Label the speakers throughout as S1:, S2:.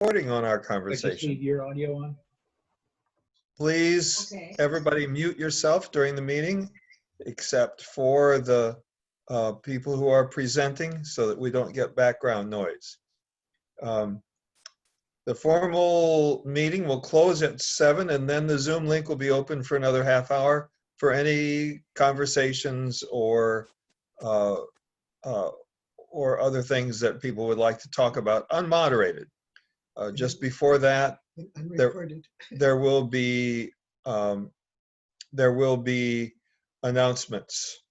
S1: recording on our
S2: I just
S1: conversation.
S2: need your audio on.
S1: Please,
S3: Okay.
S1: everybody mute yourself during the meeting, except for the people who are presenting so that we don't get background noise. The formal meeting will close at 7, and then the Zoom link will be open for another half hour for any conversations or other things that people would like to talk about unmoderated. Just before that,
S3: Unrecorded.
S1: there will be announcements.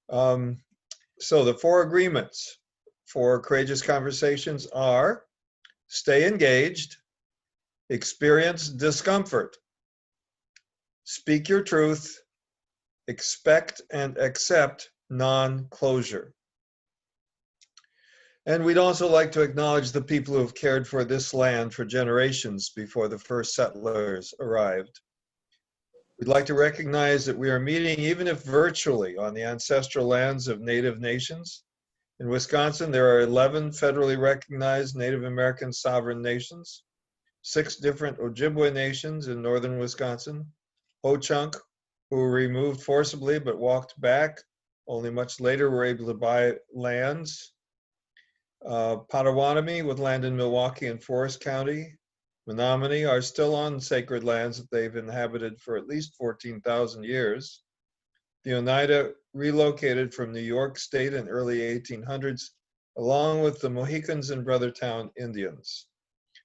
S1: So the 4 agreements for Courageous Conversations are: stay engaged, experience discomfort, speak your truth, expect and accept non-closure. And we'd also like to acknowledge the people who have cared for this land for generations before the first settlers arrived. We'd like to recognize that we are meeting, even if virtually, on the ancestral lands of Native nations. In Wisconsin, there are 11 federally recognized Native American sovereign nations, 6 different Ojibwe nations in northern Wisconsin, Ho-Chunk, who were removed forcibly but walked back, only much later were able to buy lands, Potawatomi with land in Milwaukee and Forest County, Menominee are still on sacred lands that they've inhabited for at least 14,000 years. The Oneida relocated from New York State in early 1800s, along with the Mohicans and Brothertown Indians.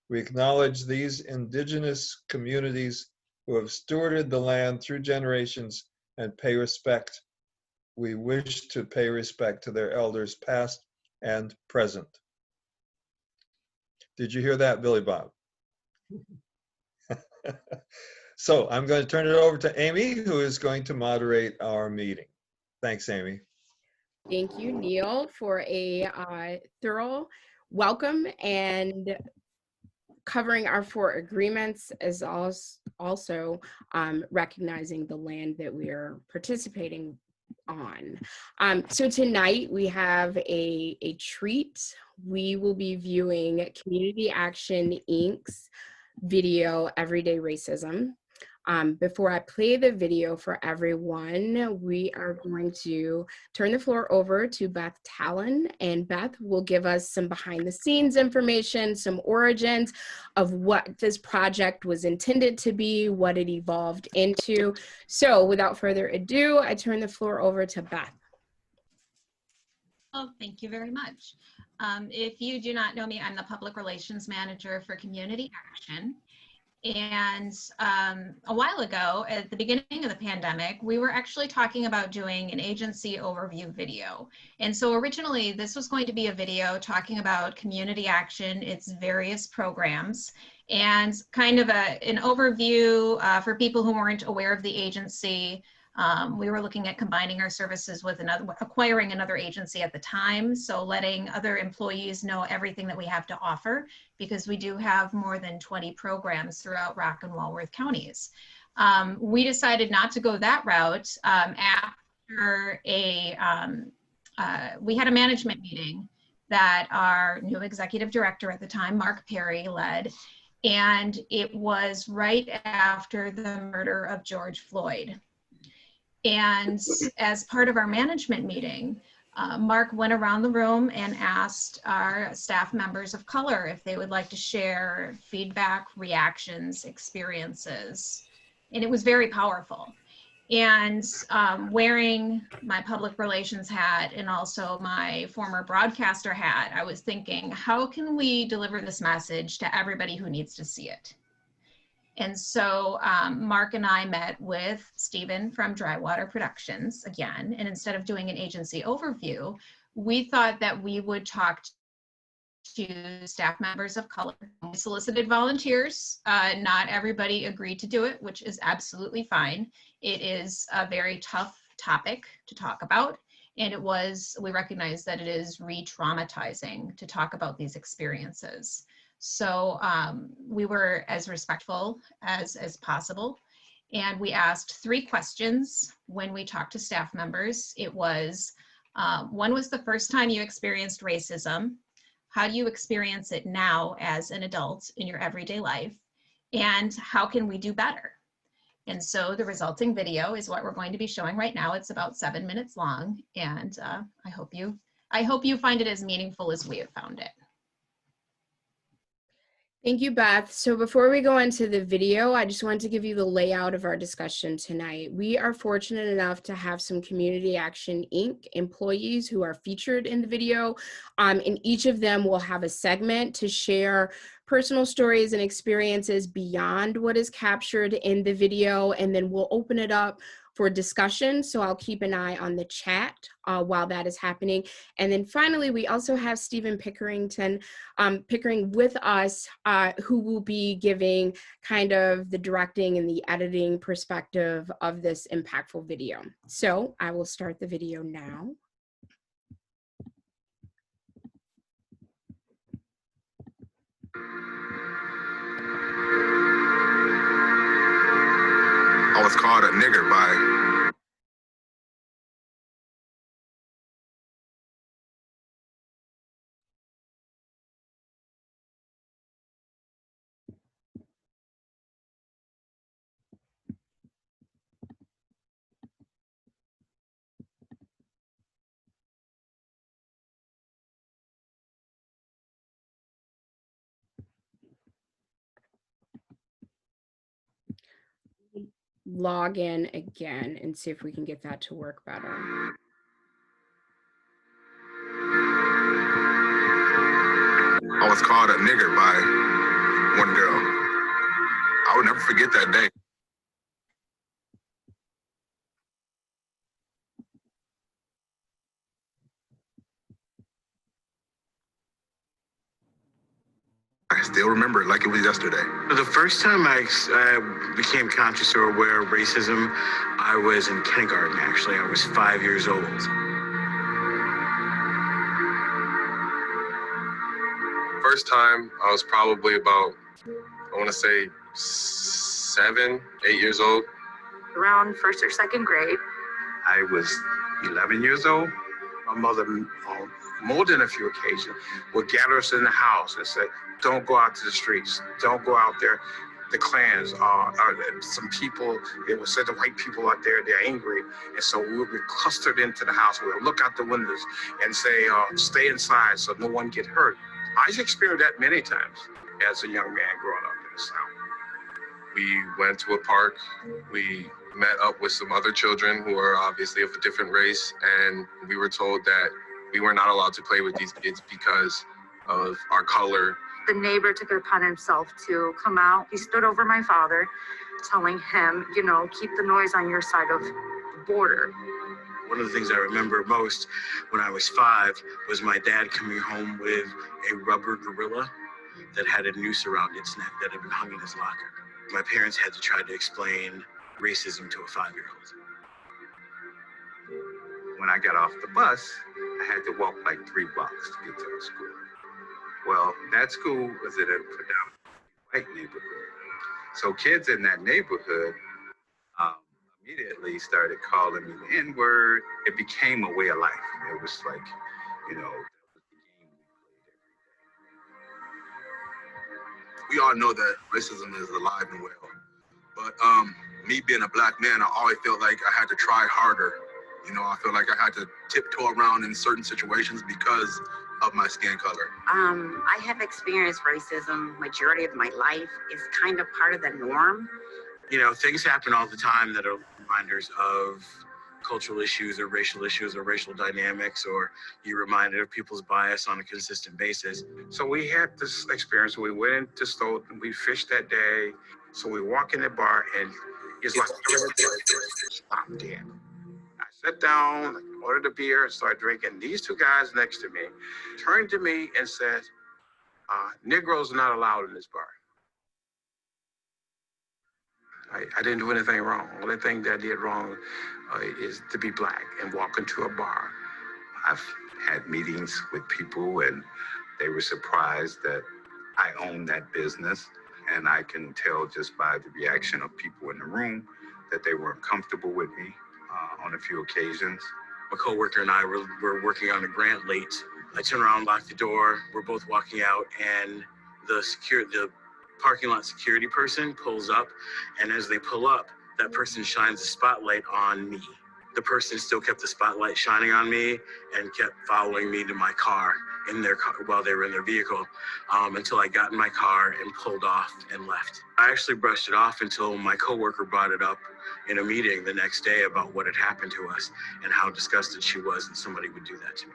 S1: We acknowledge these indigenous communities who have stewarded the land through generations and pay respect. We wish to pay respect to their elders past and present. Did you hear that, Billy Bob? So I'm going to turn it over to Amy, who is going to moderate our meeting. Thanks, Amy.
S4: Thank you, Neil, for a thorough welcome and covering our 4 agreements, as also recognizing the land that we are participating on. So tonight we have a treat. We will be viewing Community Action Inc.'s video, Everyday Racism. Before I play the video for everyone, we are going to turn the floor over to Beth Talon, and Beth will give us some behind the scenes information, some origins of what this project was intended to be, what it evolved into. So without further ado, I turn the floor over to Beth.
S5: Oh, thank you very much. If you do not know me, I'm the Public Relations Manager for Community Action. And a while ago, at the beginning of the pandemic, we were actually talking about doing an agency overview video. And so originally, this was going to be a video talking about community action, its various programs, and kind of an overview for people who weren't aware of the agency. We were looking at combining our services with acquiring another agency at the time. So letting other employees know everything that we have to offer, because we do have more than 20 programs throughout Rock and Walworth counties. We decided not to go that route after we had a management meeting that our new executive director at the time, Mark Perry, led. And it was right after the murder of George Floyd. And as part of our management meeting, Mark went around the room and asked our staff members of color if they would like to share feedback, reactions, experiences. And it was very powerful. And wearing my public relations hat and also my former broadcaster hat, I was thinking, how can we deliver this message to everybody who needs to see it? And so Mark and I met with Stephen from Drywater Productions again, and instead of doing an agency overview, we thought that we would talk to staff members of color. We solicited volunteers. Not everybody agreed to do it, which is absolutely fine. It is a very tough topic to talk about, and we recognize that it is re-traumatizing to talk about these experiences. So we were as respectful as possible. And we asked 3 questions when we talked to staff members. It was, when was the first time you experienced racism? How do you experience it now as an adult in your everyday life? And how can we do better? And so the resulting video is what we're going to be showing right now. It's about 7 minutes long, and I hope you find it as meaningful as we have found it.
S4: Thank you, Beth. So before we go into the video, I just wanted to give you the layout of our discussion tonight. We are fortunate enough to have some Community Action Inc. employees who are featured in the video, and each of them will have a segment to share personal stories and experiences beyond what is captured in the video, and then we'll open it up for discussion. So I'll keep an eye on the chat while that is happening. And then finally, we also have Stephen Pickering with us, who will be giving kind of the directing and the editing perspective of this impactful video. So I will start the video now.
S2: I was called a nigger by
S4: Log in again and see if we can get that to work better.
S2: I was called a nigger by one girl. I will never forget that day. I still remember it like it was yesterday.
S3: The first time I became conscious or aware of racism, I was in kindergarten, actually. I was 5 years old.
S2: First time, I was probably about, I want to say 7, 8 years old.
S6: Around first or second grade.
S3: I was 11 years old. My mother, on more than a few occasions, would gather us in the house and say, don't go out to the streets. Don't go out there. The Klans are some people, it was said the white people out there, they're angry. And so we would be clustered into the house. We would look out the windows and say, stay inside so no one get hurt. I experienced that many times as a young man growing up in the South.
S2: We went to a park. We met up with some other children who are obviously of a different race. And we were told that we were not allowed to play with these kids because of our color.
S6: The neighbor took it upon himself to come out. He stood over my father, telling him, you know, keep the noise on your side of the border.
S3: One of the things I remember most when I was 5 was my dad coming home with a rubber gorilla that had a noose around its neck that had been hung in his locker. My parents had to try to explain racism to a 5-year-old.
S7: When I got off the bus, I had to walk like 3 blocks to get to the school. Well, that school was in a predominantly white neighborhood. So kids in that neighborhood immediately started calling me the N-word. It became a way of life. It was like, you know, that was the game we played every day.
S2: We all know that racism is alive and well. But me being a black man, I always felt like I had to try harder. You know, I feel like I had to tiptoe around in certain situations because of my skin color.
S6: I have experienced racism majority of my life. It's kind of part of the norm.
S3: You know, things happen all the time that are reminders of cultural issues or racial dynamics, or you're reminded of people's bias on a consistent basis. So we had this experience. We went into Stoughton and we fished that day. So we walk in the bar and it's like, I'm dead. I sat down, ordered a beer, and started drinking. These 2 guys next to me turned to me and said, Negroes are not allowed in this bar. I didn't do anything wrong. The only thing that I did wrong is to be black and walk into a bar.
S7: I've had meetings with people and they were surprised that I own that business. And I can tell just by the reaction of people in the room that they weren't comfortable with me on a few occasions.
S3: A coworker and I were working on a grant late I turn around, lock the door. We're both walking out, and the parking lot security person pulls up, and as they pull up, that person shines a spotlight on me. The person still kept the spotlight shining on me and kept following me to my car in their car while they were in their vehicle, until I got in my car and pulled off and left. I actually brushed it off until my coworker brought it up in a meeting the next day about what had happened to us and how disgusted she was that somebody would do that to me.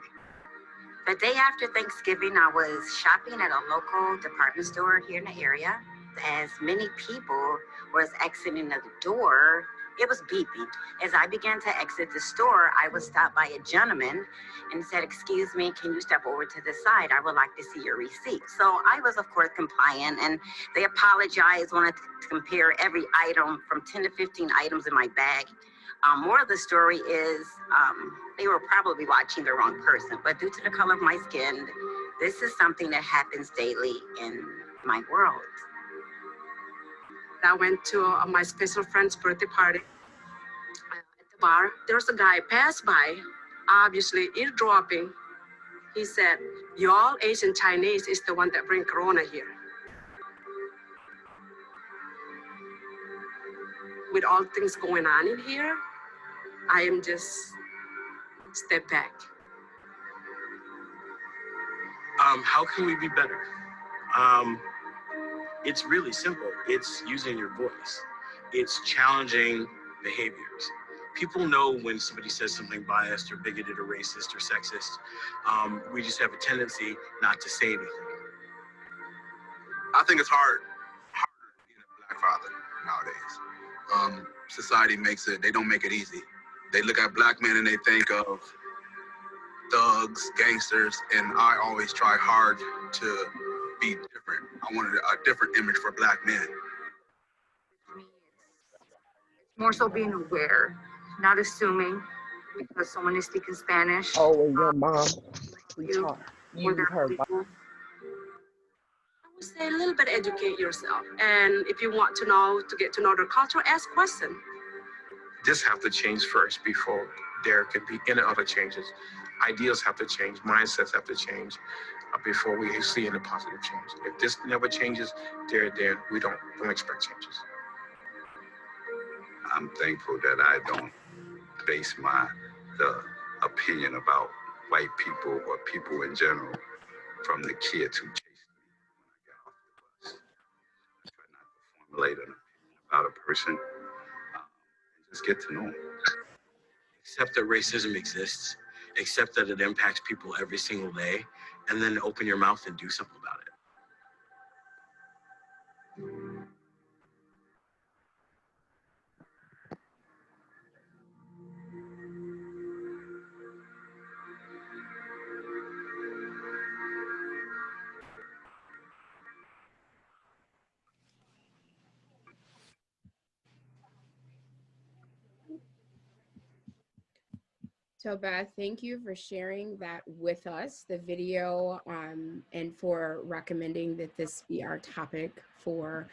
S8: The day after Thanksgiving, I was shopping at a local department store here in the area. As many people was exiting the door, it was beeping. As I began to exit the store, I was stopped by a gentleman and said, "Excuse me, can you step over to the side? I would like to see your receipt." So I was, of course, compliant, and they apologized, wanted to compare every item from 10 to 15 items in my bag. More of the story is they were probably watching the wrong person, but due to the color of my skin, this is something that happens daily in my world.
S9: I went to my special friend's birthday party at the bar. There was a guy passed by, obviously eavesdropping. He said, "Y'all Asian Chinese is the one that bring Corona here." With all things going on in here, I am just step back.
S3: How can we be better? It's really simple. It's using your voice. It's challenging behaviors. People know when somebody says something biased or bigoted or racist or sexist. We just have a tendency not to say anything.
S2: I think it's harder being a black father nowadays. Society they don't make it easy. They look at black men and they think of thugs, gangsters, and I always try hard to be different. I wanted a different image for black men.
S6: It's more so being aware, not assuming because someone is speaking Spanish.
S10: Oh, and your mom, we
S6: you,
S10: talked.
S6: or
S10: You
S6: their
S10: heard.
S6: people.
S9: I would say a little bit educate yourself. And if you want to get to know their culture, ask questions.
S11: This have to change first before there could be any other changes. Ideas have to change, mindsets have to change before we see any positive change. If this never changes, we don't expect changes.
S7: I'm thankful that I don't base the opinion about white people or people in general from the kids who chased me when I got off the bus. I try not to formulate an opinion about a person and just get to know them.
S3: Accept that racism exists, accept that it impacts people every single day, and then open your mouth and do something about it.
S4: So Beth, thank you for sharing that with us, the video, and for recommending that this be our topic for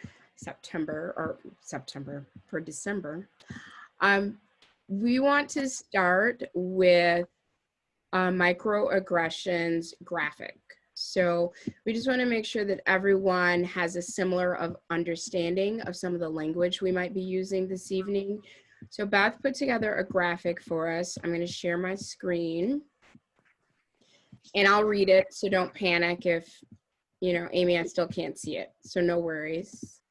S4: December. We want to start with microaggressions graphic. So we just want to make sure that everyone has a similar understanding of some of the language we might be using this evening. So Beth put together a graphic for us. I'm going to share my screen and I'll read it. So don't panic if, Amy, I still can't see it. So no worries.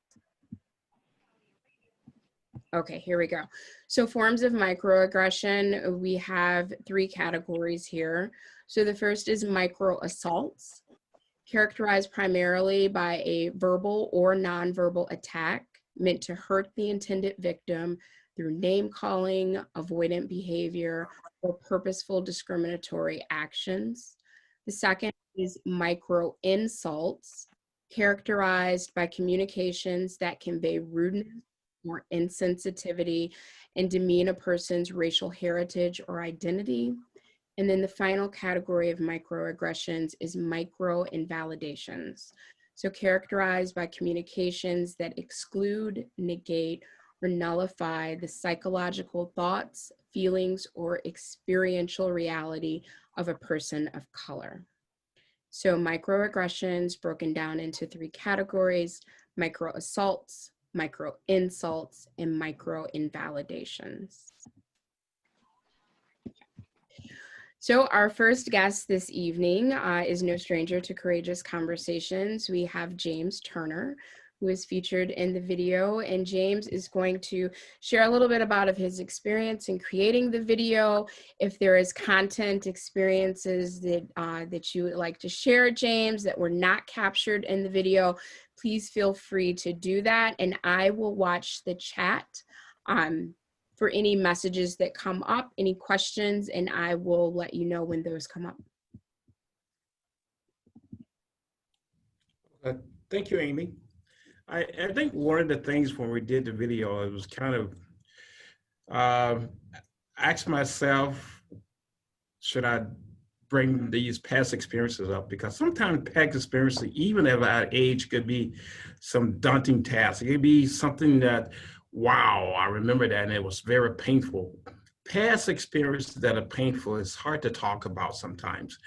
S4: Okay, here we go. So forms of microaggression, we have 3 categories here. So the first is microassaults, characterized primarily by a verbal or nonverbal attack meant to hurt the intended victim through name calling, avoidant behavior, or purposeful discriminatory actions. The second is micro insults, characterized by communications that convey rudeness or insensitivity and demean a person's racial heritage or identity. And then the final category of microaggressions is micro invalidations. So characterized by communications that exclude, negate, or nullify the psychological thoughts, feelings, or experiential reality of a person of color. So microaggressions broken down into 3 categories: micro assaults, micro insults, and micro invalidations. So our first guest this evening is no stranger to courageous conversations. We have James Turner, who is featured in the video, and James is going to share a little bit about his experience in creating the video. If there is content experiences that that you would like to share, James, that were not captured in the video, please feel free to do that, and I will watch the chat for any messages that come up, any questions, and I will let you know when those come up.
S12: Thank you, Amy. I think one of the things when we did the video, it was kind of ask myself, should I bring these past experiences up? Because sometimes past experiences, even at our age, could be some daunting task. It could be something that, wow, I remember that, and it was very painful. Past experiences that are painful is hard to talk about sometimes.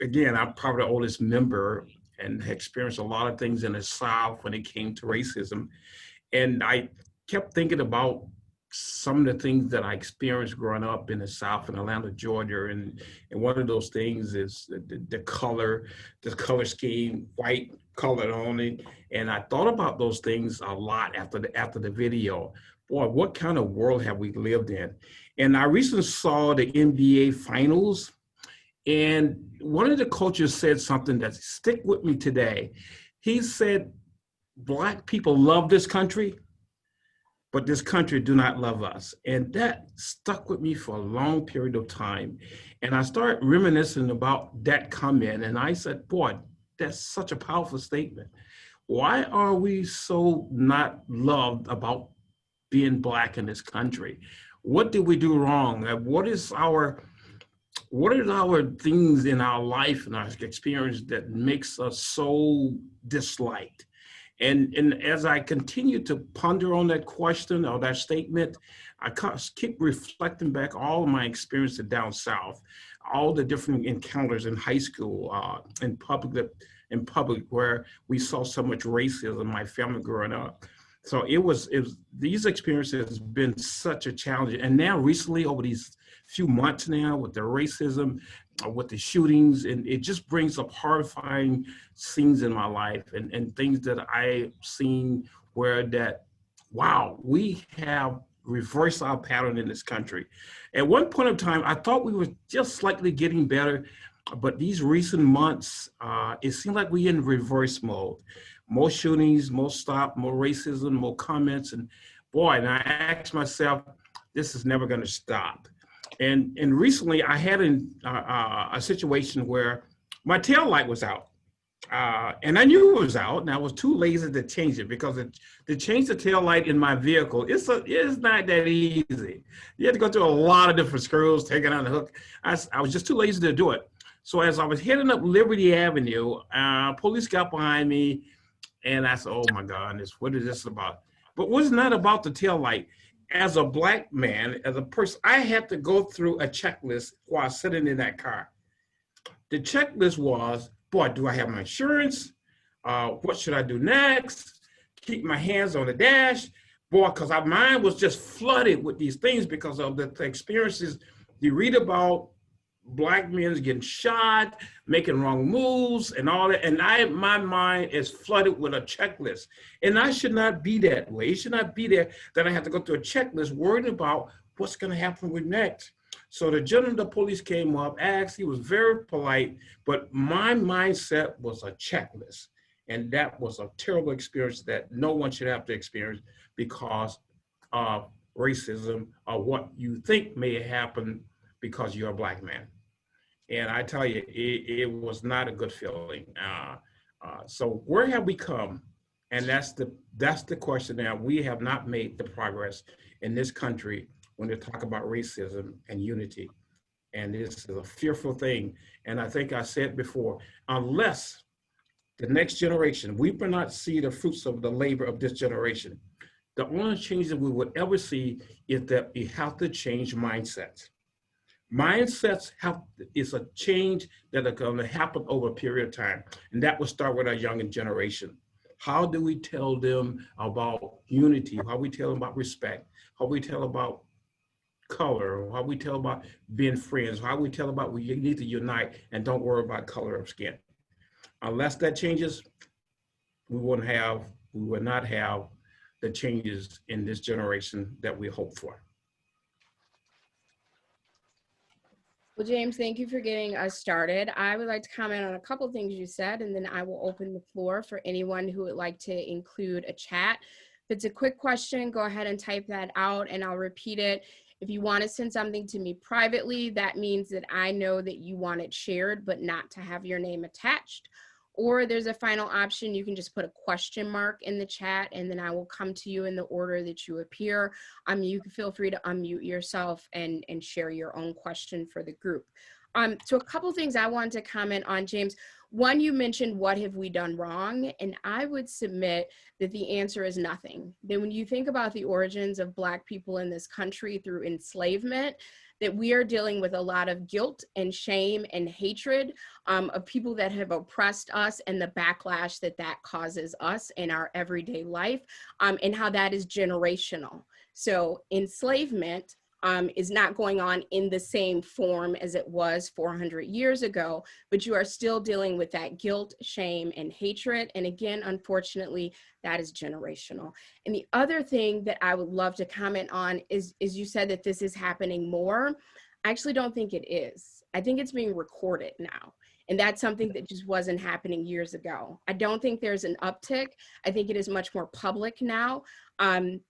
S12: Again, I'm probably the oldest member and experienced a lot of things in the South when it came to racism. And I kept thinking about some of the things that I experienced growing up in the South in Atlanta, Georgia. And one of those things is the color scheme, white colored only. And I thought about those things a lot after the video. Boy, what kind of world have we lived in? And I recently saw the NBA finals. And one of the coaches said something that stick with me today. He said, Black people love this country, but this country do not love us. And that stuck with me for a long period of time. And I started reminiscing about that comment. And I said, boy, that's such a powerful statement. Why are we so not loved about being Black in this country? What did we do wrong? What are our things in our life and our experience that makes us so disliked? And as I continue to ponder on that question or that statement, I keep reflecting back all of my experiences down South, all the different encounters in high school, in public where we saw so much racism in my family growing up. So these experiences have been such a challenge. And now recently, over these few months now, with the racism, with the shootings, and it just brings up horrifying scenes in my life and things that I've seen where that, wow, we have reversed our pattern in this country. At one point in time, I thought we were just slightly getting better, but these recent months, it seemed like we're in reverse mode. More shootings, more stop, more racism, more comments, and boy, and I asked myself, this is never gonna stop. And recently I had a situation where my tail light was out. And I knew it was out, and I was too lazy to change it, because to change the tail light in my vehicle, it's not that easy. You have to go through a lot of different screws, take it on the hook. I was just too lazy to do it. So as I was heading up Liberty Avenue, police got behind me, and I said, oh my God, what is this about? But it was not about the tail light. As a Black man, as a person, I had to go through a checklist while sitting in that car. The checklist was, boy, do I have my insurance? What should I do next? Keep my hands on the dash. Boy, because our mind was just flooded with these things because of the experiences you read about. Black men getting shot, making wrong moves, and all that. And my mind is flooded with a checklist. And I should not be that way. It should not be there that I have to go through a checklist worried about what's going to happen with next. So the gentleman, the police came up, asked, he was very polite, but my mindset was a checklist. And that was a terrible experience that no one should have to experience because of racism or what you think may happen because you're a Black man. And I tell you, it was not a good feeling. So where have we come? And that's the question now. We have not made the progress in this country when they talk about racism and unity. And this is a fearful thing. And I think I said before, unless the next generation, we will not see the fruits of the labor of this generation. The only change that we would ever see is that we have to change mindsets. Mindsets is a change that are going to happen over a period of time. And that will start with our younger generation. How do we tell them about unity? How we tell them about respect? How we tell about color? How we tell about being friends? How we tell about we need to unite and don't worry about color of skin? Unless that changes, we will not have the changes in this generation that we hope for.
S4: Well, James, thank you for getting us started. I would like to comment on a couple of things you said, and then I will open the floor for anyone who would like to include a chat. If it's a quick question, go ahead and type that out and I'll repeat it. If you want to send something to me privately, that means that I know that you want it shared, but not to have your name attached. Or there's a final option, you can just put a question mark in the chat and then I will come to you in the order that you appear. You can feel free to unmute yourself and share your own question for the group. So a couple things I wanted to comment on, James. One, you mentioned what have we done wrong? And I would submit that the answer is nothing. That when you think about the origins of Black people in this country through enslavement, that we are dealing with a lot of guilt and shame and hatred of people that have oppressed us and the backlash that that causes us in our everyday life, and how that is generational. So enslavement is not going on in the same form as it was 400 years ago, but you are still dealing with that guilt, shame, and hatred. And again, unfortunately, that is generational. And the other thing that I would love to comment on is you said that this is happening more. I actually don't think it is. I think it's being recorded now. And that's something that just wasn't happening years ago. I don't think there's an uptick. I think it is much more public now. And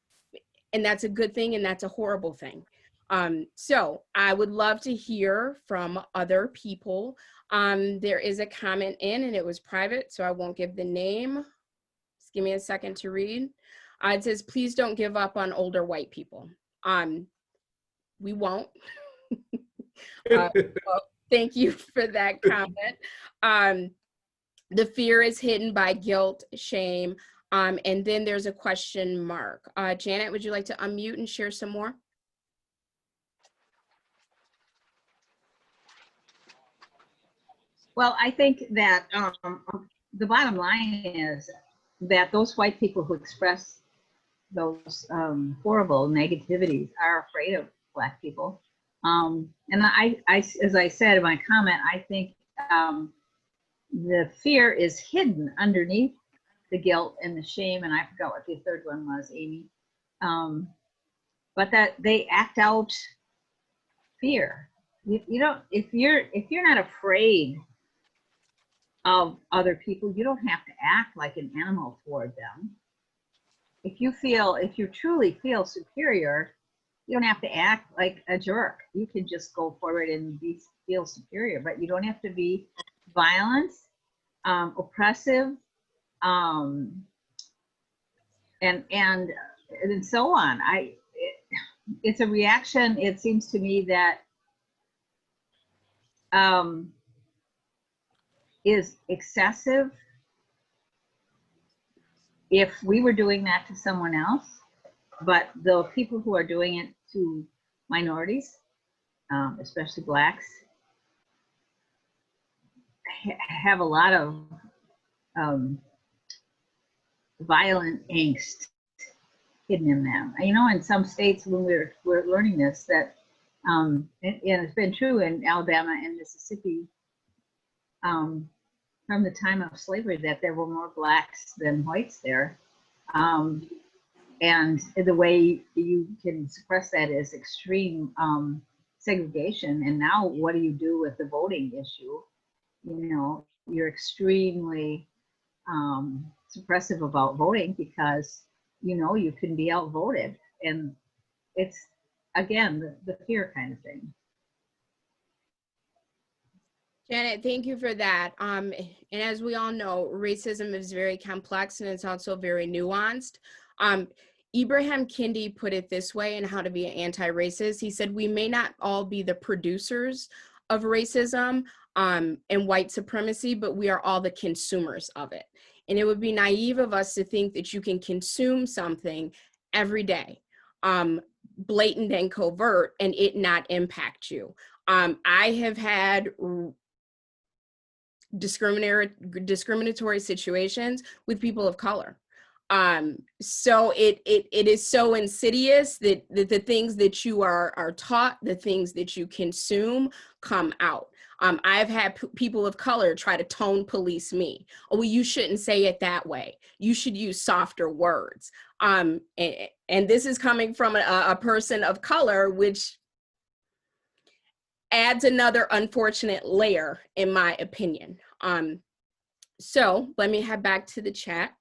S4: that's a good thing and that's a horrible thing. So I would love to hear from other people. There is a comment in and it was private, so I won't give the name. Just give me a second to read. It says, please don't give up on older white people. We won't. Well, thank you for that comment. The fear is hidden by guilt, shame, and then there's a question mark. Janet, would you like to unmute and share some more?
S13: Well, I think that the bottom line is that those white people who express those horrible negativities are afraid of Black people. And I, as I said in my comment, I think the fear is hidden underneath the guilt and the shame, and I forgot what the third one was, Amy. But that they act out fear. You don't, if you're not afraid of other people, you don't have to act like an animal toward them. If you truly feel superior, you don't have to act like a jerk. You can just go forward and feel superior, but you don't have to be violent, oppressive, and so on. It's a reaction. It seems to me that is excessive if we were doing that to someone else, but the people who are doing it to minorities, especially Blacks, have a lot of violent angst hidden in them. You know, in some states when we're learning this, that and it's been true in Alabama and Mississippi from the time of slavery, that there were more Blacks than whites there. And the way you can suppress that is extreme segregation. And now what do you do with the voting issue? You know, you're extremely suppressive about voting because, you know, you can be outvoted. And it's, again, the fear kind of thing.
S4: Janet, thank you for that. And as we all know, racism is very complex and it's also very nuanced. Ibrahim Kendi put it this way in How to Be an Anti-Racist. He said, we may not all be the producers of racism and white supremacy, but we are all the consumers of it. And it would be naive of us to think that you can consume something every day, blatant and covert, and it not impact you. I have had discriminatory situations with people of color. So it is so insidious that the things that you are taught, the things that you consume come out. I've had people of color try to tone police me. Oh, well, you shouldn't say it that way. You should use softer words. And this is coming from a person of color, which adds another unfortunate layer, in my opinion. So let me head back to the chat.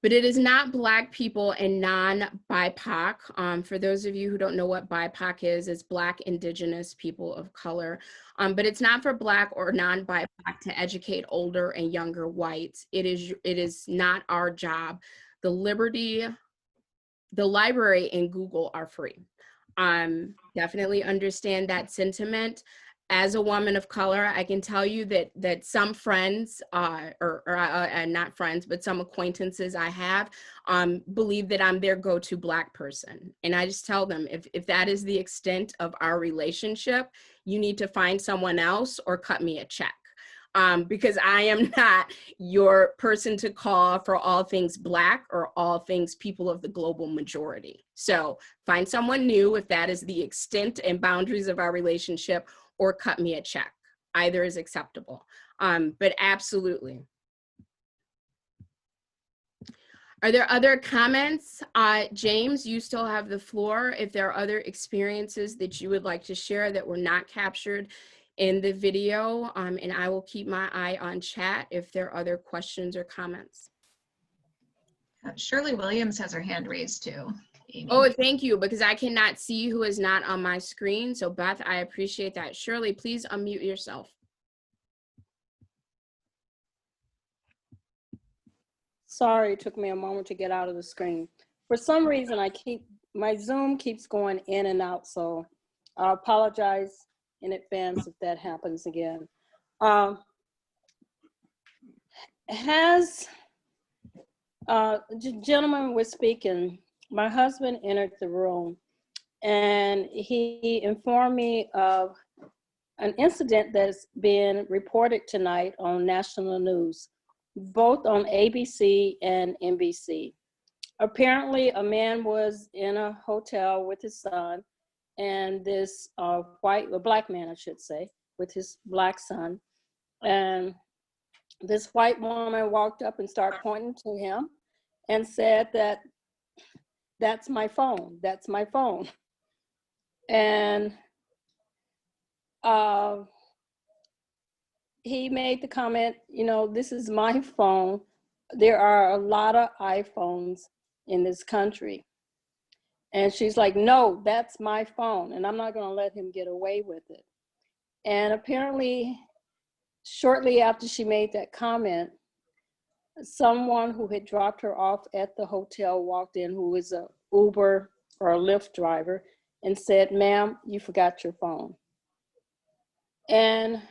S4: But it is not Black people and non-BIPOC. For those of you who don't know what BIPOC is, it's Black, Indigenous, people of color. But it's not for Black or non-BIPOC to educate older and younger whites. It is not our job. The library and Google are free. Definitely understand that sentiment. As a woman of color, I can tell you that some friends, not friends, but some acquaintances I have, believe that I'm their go-to Black person. And I just tell them, if that is the extent of our relationship, you need to find someone else or cut me a check. Because I am not your person to call for all things Black or all things people of the global majority. So find someone new if that is the extent and boundaries of our relationship, or cut me a check. Either is acceptable. But absolutely. Are there other comments? James, you still have the floor. If there are other experiences that you would like to share that were not captured in the video, and I will keep my eye on chat if there are other questions or comments.
S5: Shirley Williams has her hand raised too. Amy.
S4: Oh, thank you, because I cannot see who is not on my screen. So Beth, I appreciate that. Shirley, please unmute yourself.
S14: Sorry, it took me a moment to get out of the screen. For some reason, my Zoom keeps going in and out, so I apologize in advance if that happens again. Gentleman was speaking, my husband entered the room and he informed me of an incident that's been reported tonight on national news, both on ABC and NBC. Apparently, a man was in a hotel with his son, and this Black man, I should say, with his Black son. And this white woman walked up and started pointing to him and said that, "That's my phone, that's my phone." And he made the comment, you know, "This is my phone. There are a lot of iPhones in this country." And she's like, "No, that's my phone, and I'm not gonna let him get away with it." And apparently, shortly after she made that comment, someone who had dropped her off at the hotel walked in, who was a Uber or a Lyft driver, and said, "Ma'am, you forgot your phone." And